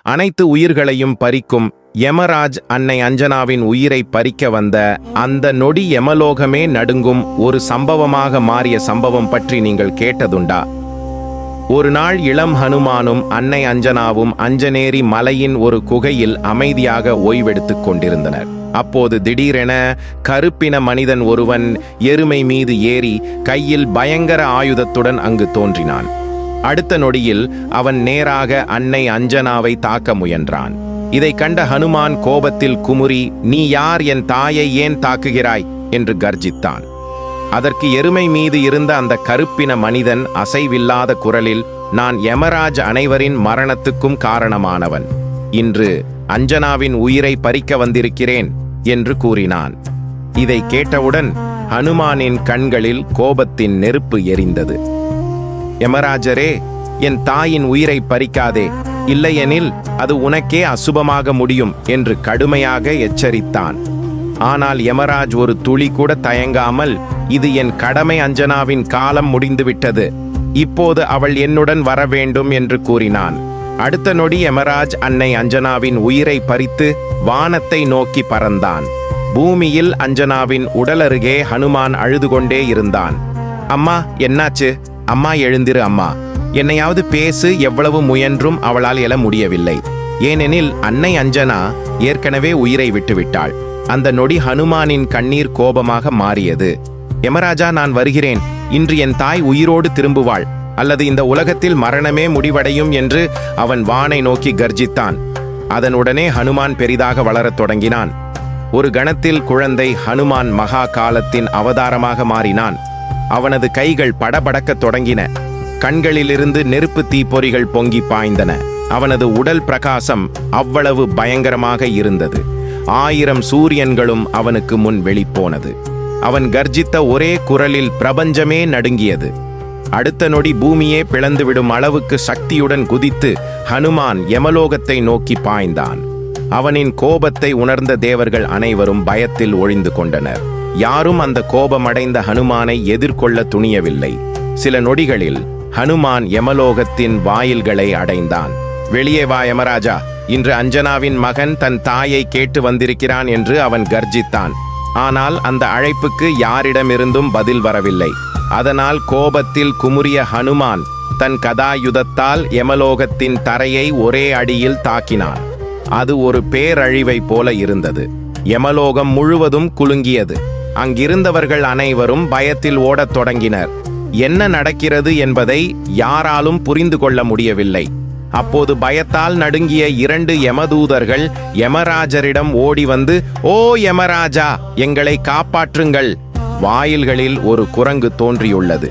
அனைத்து உயிர்களையும் பறிக்கும் யமராஜ் அன்னை அஞ்சனாவின் உயிரை பறிக்க வந்த அந்த நொடி யமலோகமே நடுங்கும் ஒரு சம்பவமாக மாறிய சம்பவம் பற்றி நீங்கள் கேட்டதுண்டா? ஒரு நாள் இளம் ஹனுமானும் அன்னை அஞ்சனாவும் அஞ்சனேரி மலையின் ஒரு குகையில் அமைதியாக ஓய்வெடுத்துக் கொண்டிருந்தனர். அப்போது திடீரென கருப்பின மனிதன் ஒருவன் எருமை மீது ஏறி கையில் பயங்கர ஆயுதத்துடன் அங்கு தோன்றினான். அடுத்த நொடியில் அவன் நேராக அன்னை அஞ்சனாவை தாக்க முயன்றான். இதை கண்ட ஹனுமான் கோபத்தில் குமுறி, "நீ யார்? என் தாயை ஏன் தாக்குகிறாய்?" என்று கர்ஜித்தான். அதற்கு எருமை மீது இருந்த அந்த கருப்பின மனிதன் அசைவில்லாத குரலில், "நான் யமராஜ் அனைவரின் மரணத்துக்கும் காரணமானவன். இன்று அஞ்சனாவின் உயிரை பறிக்க வந்திருக்கிறேன்" என்று கூறினான். இதை கேட்டவுடன் ஹனுமானின் கண்களில் கோபத்தின் நெருப்பு எரிந்தது. "யமராஜரே, என் தாயின் உயிரை பறிக்காதே, இல்லையெனில் அது உனக்கே அசுபமாக முடியும்" என்று கடுமையாக எச்சரித்தான். ஆனால் யமராஜ் ஒரு துளி கூட தயங்காமல், "இது என் கடமை, அஞ்சனாவின் காலம் முடிந்துவிட்டது, இப்போது அவள் என்னுடன் வர வேண்டும்" என்று கூறினான். அடுத்த நொடி யமராஜ் அன்னை அஞ்சனாவின் உயிரை பறித்து வானத்தை நோக்கி பறந்தான். பூமியில் அஞ்சனாவின் உடலருகே ஹனுமான் அழுது கொண்டே இருந்தான். "அம்மா, என்னாச்சு? அம்மா, எழுந்திரு அம்மா, என்னையாவது பேசு." எவ்வளவு முயன்றும் அவளால் எழ முடியவில்லை. ஏனெனில் அன்னை அஞ்சனா ஏற்கனவே உயிரை விட்டுவிட்டாள். அந்த நொடி ஹனுமானின் கண்ணீர் கோபமாக மாறியது. "யமராஜா, நான் வருகிறேன். இன்று என் தாய் உயிரோடு திரும்புவாள், அல்லது இந்த உலகத்தில் மரணமே முடிவடையும்" என்று அவன் வானை நோக்கி கர்ஜித்தான். அதனுடனே ஹனுமான் பெரிதாக வளரத் தொடங்கினான். ஒரு கணத்தில் குழந்தை ஹனுமான் மகா காலத்தின் அவதாரமாக மாறினான். அவனது கைகள் படபடக்கத் தொடங்கின. கண்களிலிருந்து நெருப்பு தீப்பொறிகள் பொங்கி பாய்ந்தன. அவனது உடல் பிரகாசம் அவ்வளவு பயங்கரமாக இருந்தது. 1000 சூரியன்களும் அவனுக்கு முன் வெளிப்போனது. அவன் கர்ஜித்த ஒரே குரலில் பிரபஞ்சமே நடுங்கியது. அடுத்த நொடி பூமியே பிளந்துவிடும் அளவுக்கு சக்தியுடன் குதித்து ஹனுமான் யமலோகத்தை நோக்கி பாய்ந்தான். அவனின் கோபத்தை உணர்ந்த தேவர்கள் அனைவரும் பயத்தில் ஒழிந்து கொண்டனர். யாரும் அந்த கோபமடைந்த ஹனுமானை எதிர்கொள்ள துணியவில்லை. சில நொடிகளில் ஹனுமான் யமலோகத்தின் வாயில்களை அடைந்தான். "வெளியே வா யமராஜா, இன்று அஞ்சனாவின் மகன் தன் தாயை கேட்டு வந்திருக்கிறான்" என்று அவன் கர்ஜித்தான். ஆனால் அந்த அழைப்புக்கு யாரிடமிருந்தும் பதில் வரவில்லை. அதனால் கோபத்தில் குமுறிய ஹனுமான் தன் கதாயுதத்தால் யமலோகத்தின் தரையை ஒரே அடியில் தாக்கினான். அது ஒரு பேரழிவை போல இருந்தது. யமலோகம் முழுவதும் குலுங்கியது. அங்கிருந்தவர்கள் அனைவரும் பயத்தில் ஓடத் தொடங்கினர். என்ன நடக்கிறது என்பதை யாராலும் புரிந்து கொள்ள முடியவில்லை. அப்போது பயத்தால் நடுங்கிய 2 யமதூதர்கள் யமராஜரிடம் ஓடி வந்து, "ஓ யமராஜா, எங்களை காப்பாற்றுங்கள்!" வாயில்களில் ஒரு குரங்கு தோன்றியுள்ளது.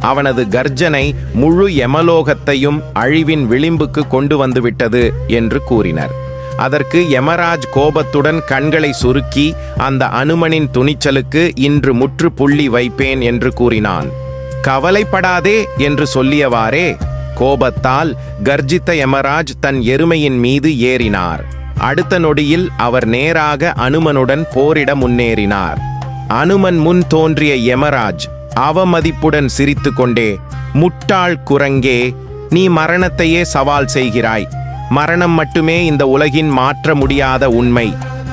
அவனது கர்ஜனை முழு யமலோகத்தையும் அழிவின் விளிம்புக்கு கொண்டு வந்துவிட்டது என்று கூறினர். அதற்கு யமராஜ் கோபத்துடன் கண்களை சுருக்கி, அந்த அனுமனின் துணிச்சலுக்கு இன்று முற்றுப்புள்ளி வைப்பேன் என்று கூறினான். "கவலைப்படாதே" என்று சொல்லியவாறே கோபத்தால் கர்ஜித்த யமராஜ் தன் எருமையின் மீது ஏறினார். அடுத்த நொடியில் அவர் நேராக அனுமனுடன் போரிட முன்னேறினார். அனுமன் முன் தோன்றிய யமராஜ் அவமதிப்புடன் சிரித்து கொண்டே, "முட்டாள் குரங்கே, நீ மரணத்தையே சவால் செய்கிறாய். மரணம் மட்டுமே இந்த உலகின் மாற்ற முடியாத உண்மை.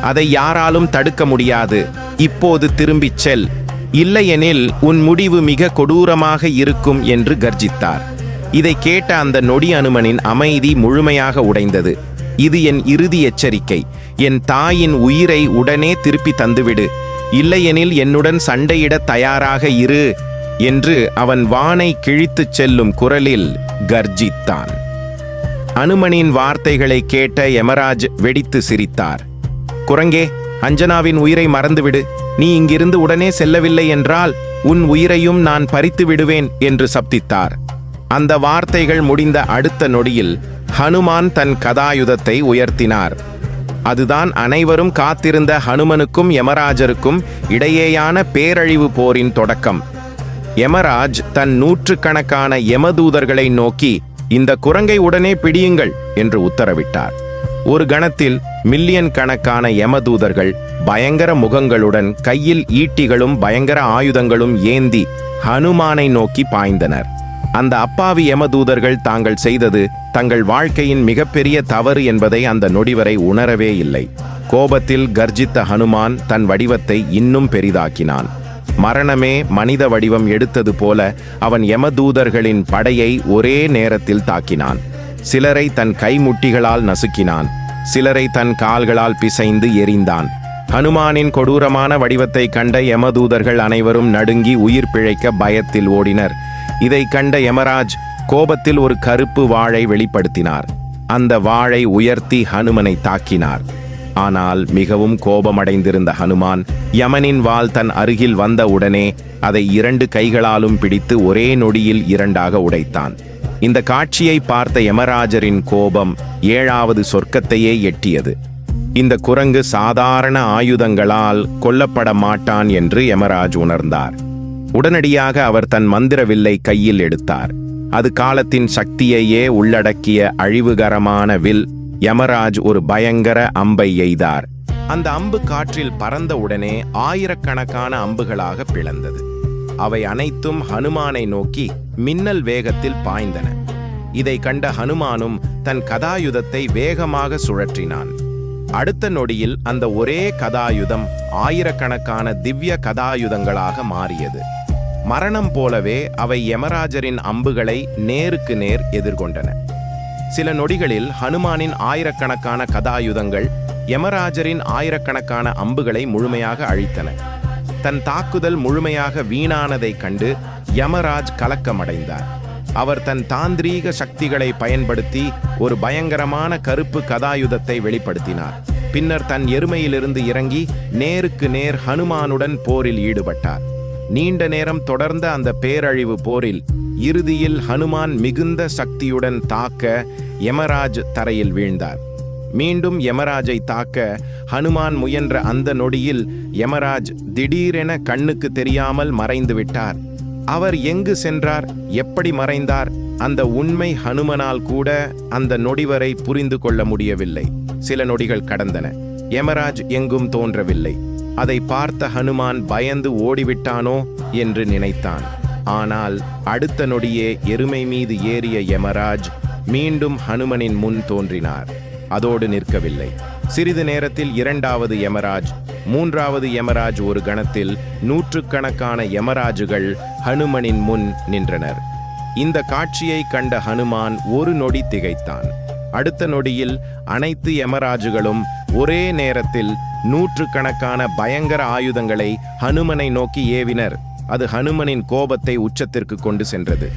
அதை யாராலும் தடுக்க முடியாது. இப்போது திரும்பிச் செல், இல்லையெனில் உன் முடிவு மிக கொடூரமாக இருக்கும்" என்று கர்ஜித்தார். இதை கேட்ட அந்த நொடி அனுமனின் அமைதி முழுமையாக உடைந்தது. "இது என் இறுதி எச்சரிக்கை. என் தாயின் உயிரை உடனே திருப்பி தந்துவிடு, இல்லையெனில் என்னுடன் சண்டையிட தயாராக இரு" என்று அவன் வானை கிழித்துச் செல்லும் குரலில் கர்ஜித்தான். அனுமனின் வார்த்தைகளை கேட்ட யமராஜ் வெடித்து சிரித்தார். "குரங்கே, அஞ்சனாவின் உயிரை மறந்துவிடு. நீ இங்கிருந்து உடனே செல்லவில்லை என்றால் உன் உயிரையும் நான் பறித்து விடுவேன்" என்று சப்தித்தார். அந்த வார்த்தைகள் முடிந்த அடுத்த நொடியில் ஹனுமான் தன் கதாயுதத்தை உயர்த்தினார். அதுதான் அனைவரும் காத்திருந்த ஹனுமனுக்கும் யமராஜருக்கும் இடையேயான பேரழிவு போரின் தொடக்கம். யமராஜ் தன் 100கணக்கான யமதூதர்களை நோக்கி, "இந்த குரங்கை உடனே பிடியுங்கள்" என்று உத்தரவிட்டார். ஒரு கணத்தில் மில்லியன் கணக்கான யமதூதர்கள் பயங்கர முகங்களுடன் கையில் ஈட்டிகளும் பயங்கர ஆயுதங்களும் ஏந்தி ஹனுமானை நோக்கி பாய்ந்தனர். அந்த அப்பாவி யமதூதர்கள் தாங்கள் செய்தது தங்கள் வாழ்க்கையின் மிகப்பெரிய தவறு என்பதை அந்த நொடிவரை உணரவே இல்லை. கோபத்தில் கர்ஜித்த ஹனுமான் தன் வடிவத்தை இன்னும் பெரிதாக்கினான். மரணமே மனித வடிவம் எடுத்தது போல அவன் யமதூதர்களின் படையை ஒரே நேரத்தில் தாக்கினான். சிலரை தன் கைமுட்டிகளால் நசுக்கினான், சிலரை தன் கால்களால் பிசைந்து எறிந்தான். ஹனுமானின் கொடூரமான வடிவத்தை கண்ட யமதூதர்கள் அனைவரும் நடுங்கி உயிர் பிழைக்க பயத்தில் ஓடினர். இதை கண்ட யமராஜ் கோபத்தில் ஒரு கருப்பு வாளை வெளிப்படுத்தினார். அந்த வாளை உயர்த்தி ஹனுமனை தாக்கினார். ஆனால் மிகவும் கோபமடைந்திருந்த ஹனுமான் யமனின் வாள் தன் அருகில் வந்த உடனே அதை 2 கைகளாலும் பிடித்து ஒரே நொடியில் 2ஆக உடைத்தான். இந்த காட்சியை பார்த்த யமராஜரின் கோபம் 7வது சொர்க்கத்தையே எட்டியது. இந்த குரங்கு சாதாரண ஆயுதங்களால் கொல்லப்பட மாட்டான் என்று யமராஜ் உணர்ந்தார். உடனடியாக அவர் தன் மந்திர வில்லை கையில் எடுத்தார். அது காலத்தின் சக்தியையே உள்ளடக்கிய அழிவுகரமான வில். யமராஜ் ஒரு பயங்கர அம்பை எய்தார். அந்த அம்பு காற்றில் பறந்த உடனே ஆயிரக்கணக்கான அம்புகளாக பிளந்தது. அவை அனைத்தும் ஹனுமானை நோக்கி மின்னல் வேகத்தில் பாய்ந்தன. இதை கண்ட ஹனுமானும் தன் கதாயுதத்தை வேகமாக சுழற்றினான். அடுத்த நொடியில் அந்த ஒரே கதாயுதம் ஆயிரக்கணக்கான திவ்ய கதாயுதங்களாக மாறியது. மரணம் போலவே அவை யமராஜரின் அம்புகளை நேருக்கு நேர் எதிர்கொண்டன. சில நொடிகளில் ஹனுமானின் ஆயிரக்கணக்கான கதாயுதங்கள் யமராஜரின் ஆயிரக்கணக்கான அம்புகளை முழுமையாக அழித்தன. தன் தாக்குதல் முழுமையாக வீணானதைக் கண்டு யமராஜ் கலக்கமடைந்தார். அவர் தன் தாந்திரீக சக்திகளை பயன்படுத்தி ஒரு பயங்கரமான கருப்பு கதாயுதத்தை வெளிப்படுத்தினார். பின்னர் தன் எருமையிலிருந்து இறங்கி நேருக்கு நேர் ஹனுமானுடன் போரில் ஈடுபட்டார். நீண்ட நேரம் தொடர்ந்த அந்த பேரழிவு போரில் இறுதியில் ஹனுமான் மிகுந்த சக்தியுடன் தாக்க யமராஜ் தரையில் வீழ்ந்தார். மீண்டும் யமராஜை தாக்க ஹனுமான் முயன்ற அந்த நொடியில் யமராஜ் திடீரென கண்ணுக்கு தெரியாமல் மறைந்து விட்டார். அவர் எங்கு சென்றார், எப்படி மறைந்தார்? அந்த உண்மை ஹனுமனால் கூட அந்த நொடிவரை புரிந்து கொள்ள முடியவில்லை. சில நொடிகள் கடந்தன. யமராஜ் எங்கும் தோன்றவில்லை. அதை பார்த்த ஹனுமான் பயந்து ஓடிவிட்டானோ என்று நினைத்தான். ஆனால் அடுத்த நொடியே எருமை மீது ஏறிய யமராஜ் மீண்டும் ஹனுமனின் முன் தோன்றினார். அதோடு நிற்கவில்லை. சிறிது நேரத்தில் 2வது யமராஜ், 3வது யமராஜ், ஒரு கணத்தில் நூற்றுக்கணக்கான யமராஜுகள் ஹனுமனின் முன் நின்றனர். இந்த காட்சியை கண்ட ஹனுமான் ஒரு நொடி திகைத்தான். அடுத்த நொடியில் அனைத்து யமராஜுகளும் ஒரே நேரத்தில் நூற்றுக்கணக்கான பயங்கர ஆயுதங்களை ஹனுமனை நோக்கி ஏவினர். அது ஹனுமனின் கோபத்தை உச்சத்திற்கு கொண்டு சென்றது.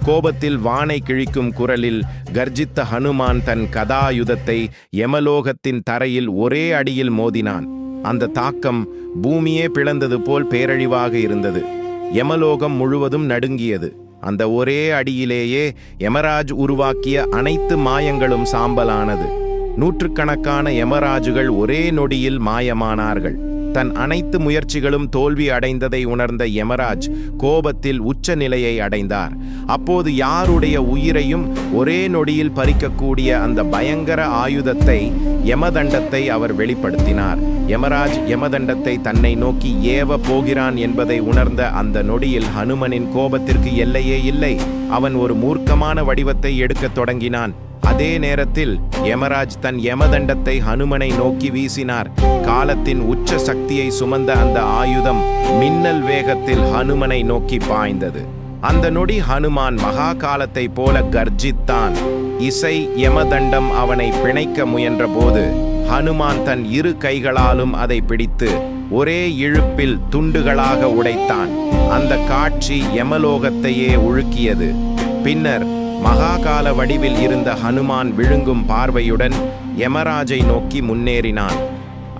கோபத்தில் வானை கிழிக்கும் குரலில் கர்ஜித்த ஹனுமான் தன் கதாயுதத்தை யமலோகத்தின் தரையில் ஒரே அடியில் மோதினான். அந்த தாக்கம் பூமியே பிளந்தது போல் பேரழிவாக இருந்தது. யமலோகம் முழுவதும் நடுங்கியது. அந்த ஒரே அடியிலேயே யமராஜ் உருவாக்கிய அனைத்து மாயங்களும் சாம்பலானது. நூற்றுக்கணக்கான யமராஜுகள் ஒரே நொடியில் மாயமானார்கள். தன் அனைத்து முயற்சிகளும் தோல்வி அடைந்ததை உணர்ந்த யமராஜ் கோபத்தில் உச்ச நிலையை அடைந்தார். அப்போது யாருடைய உயிரையும் ஒரே நொடியில் பறிக்கக்கூடிய அந்த பயங்கர ஆயுதத்தை, யமதண்டத்தை அவர் வெளிப்படுத்தினார். யமராஜ் யமதண்டத்தை தன்னை நோக்கி ஏவ போகிறான் என்பதை உணர்ந்த அந்த நொடியில் ஹனுமனின் கோபத்திற்கு எல்லையே இல்லை. அவன் ஒரு மூர்க்கமான வடிவத்தை எடுக்கத் தொடங்கினான். அதே நேரத்தில் யமராஜ் தன் யமதண்டத்தை ஹனுமனை நோக்கி வீசினார். காலத்தின் உச்ச சக்தியை சுமந்த அந்த ஆயுதம் மின்னல் வேகத்தில் ஹனுமனை நோக்கி பாய்ந்தது. அந்த நொடி ஹனுமான் மகா காலத்தை போல கர்ஜித்தான். இசை யமதண்டம் அவனை பிணைக்க முயன்ற போது ஹனுமான் தன் 2 கைகளாலும் அதை பிடித்து ஒரே இழுப்பில் துண்டுகளாக உடைத்தான். அந்த காட்சி யமலோகத்தையே உழுக்கியது. பின்னர் மகாகால வடிவில் இருந்த ஹனுமான் விழுங்கும் பார்வையுடன் யமராஜை நோக்கி முன்னேறினான்.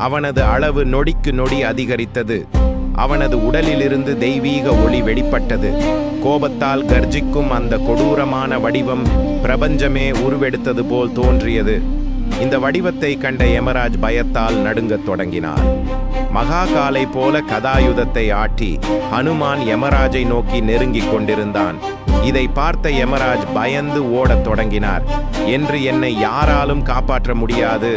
அவனது அளவு நொடிக்கு நொடி அதிகரித்தது. அவனது உடலிலிருந்து தெய்வீக ஒளி வெளிப்பட்டது. கோபத்தால் கர்ஜிக்கும் அந்த கொடூரமான வடிவம் பிரபஞ்சமே உருவெடுத்தது போல் தோன்றியது. இந்த வடிவத்தை கண்ட யமராஜ் பயத்தால் நடுங்கத் தொடங்கினார். மகாகாலை போல கதாயுதத்தை ஆட்டி ஹனுமான் யமராஜை நோக்கி நெருங்கிக் கொண்டிருந்தான். இதை பார்த்த யமராஜ் பயந்து ஓடத் தொடங்கினார். என்று என்னை யாராலும் காப்பாற்ற முடியாது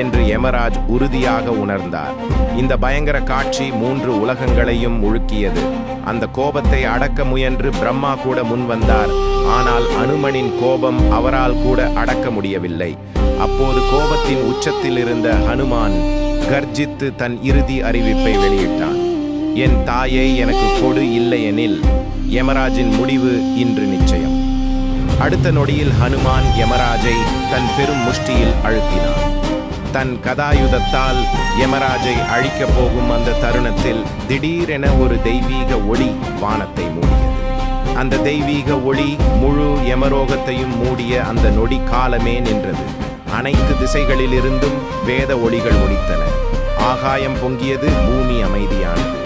என்று யமராஜ் உறுதியாக உணர்ந்தார். இந்த பயங்கர காட்சி 3 உலகங்களையும் முழுக்கியது. அந்த கோபத்தை அடக்க முயன்று பிரம்மா கூட முன்வந்தார். ஆனால் அனுமனின் கோபம் அவரால் கூட அடக்க முடியவில்லை. அப்போது கோபத்தின் உச்சத்தில் இருந்த ஹனுமான் கர்ஜித்து தன் இறுதி அறிவிப்பை வெளியிட்டான். என் தாயை எனக்கு கொடு, இல்லையெனில் யமராஜின் முடிவு இன்று நிச்சயம். அடுத்த நொடியில் ஹனுமான் யமராஜை தன் பெரும் முஷ்டியில் அழுத்தினான். தன் கதாயுதத்தால் யமராஜை அழிக்கப் போகும் அந்த தருணத்தில் திடீரென ஒரு தெய்வீக ஒளி வானத்தை மூடியது. அந்த தெய்வீக ஒளி முழு யமலோகத்தையும் மூடிய அந்த நொடி காலமே நின்றது. அனைத்து திசைகளிலிருந்தும் வேத ஒளிகள் ஒலித்தன. ஆகாயம் பொங்கியது, பூமி அமைதியானது.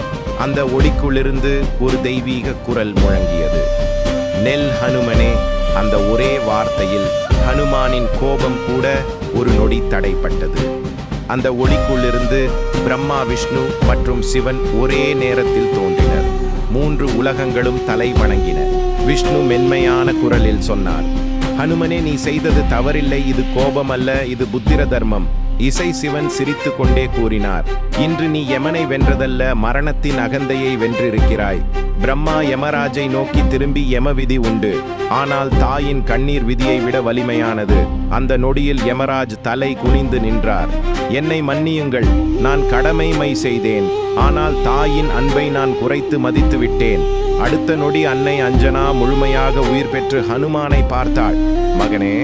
அந்த ஒளிக்குள்ளிருந்து ஒரு தெய்வீக குரல் முழங்கியது. நெல் ஹனுமனே. அந்த ஒரே வார்த்தையில் ஹனுமானின் கோபம் கூட ஒரு நொடி தடைப்பட்டது. அந்த ஒளிக்குள்ளிருந்து பிரம்மா, விஷ்ணு மற்றும் சிவன் ஒரே நேரத்தில் தோன்றினர். 3 உலகங்களும் தலை வணங்கின. விஷ்ணு மென்மையான குரலில் சொன்னார், ஹனுமனே, நீ செய்தது தவறில்லை. இது கோபம் அல்ல, இது புத்திர தர்மம். இசை சிவன் சிரித்து கொண்டே கூறினார், இன்று நீ யமனை வென்றதல்ல, மரணத்தின் அகந்தையை வென்றிருக்கிறாய். பிரம்மா யமராஜை நோக்கி திரும்பி, யம விதி உண்டு, ஆனால் தாயின் கண்ணீர் விதியை விட வலிமையானது. அந்த நொடியில் யமராஜ் தலை குனிந்து நின்றார். என்னை மன்னியுங்கள், நான் கடமைமை செய்தேன். ஆனால் தாயின் அன்பை நான் குறைத்து மதித்து விட்டேன். அடுத்த நொடி அன்னை அஞ்சனா முழுமையாக உயிர் பெற்று ஹனுமானை பார்த்தாள். மகனே.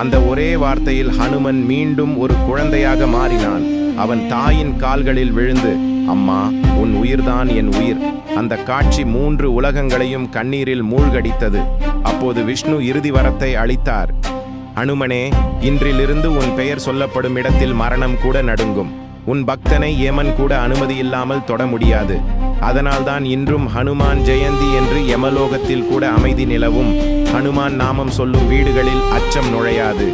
அந்த ஒரே வார்த்தையில் ஹனுமன் மீண்டும் ஒரு குழந்தையாக மாறினான். அவன் தாயின் கால்களில் விழுந்து, அம்மா, உன் உயிர்தான் என் உயிர். அந்த காட்சி 3 உலகங்களையும் கண்ணீரில் மூழ்கடித்தது. அப்போது விஷ்ணு இறுதி வரத்தை அளித்தார். ஹனுமனே, இன்றிலிருந்து உன் பெயர் சொல்லப்படும் இடத்தில் மரணம் கூட நடுங்கும். உன் பக்தனை யமன் கூட அனுமதியில்லாமல் தொட முடியாது. அதனால்தான் இன்றும் ஹனுமான் ஜெயந்தி என்று யமலோகத்தில் கூட அமைதி நிலவும். ஹனுமான் நாமம் சொல்லும் வீடுகளில் அச்சம் நுழையாது.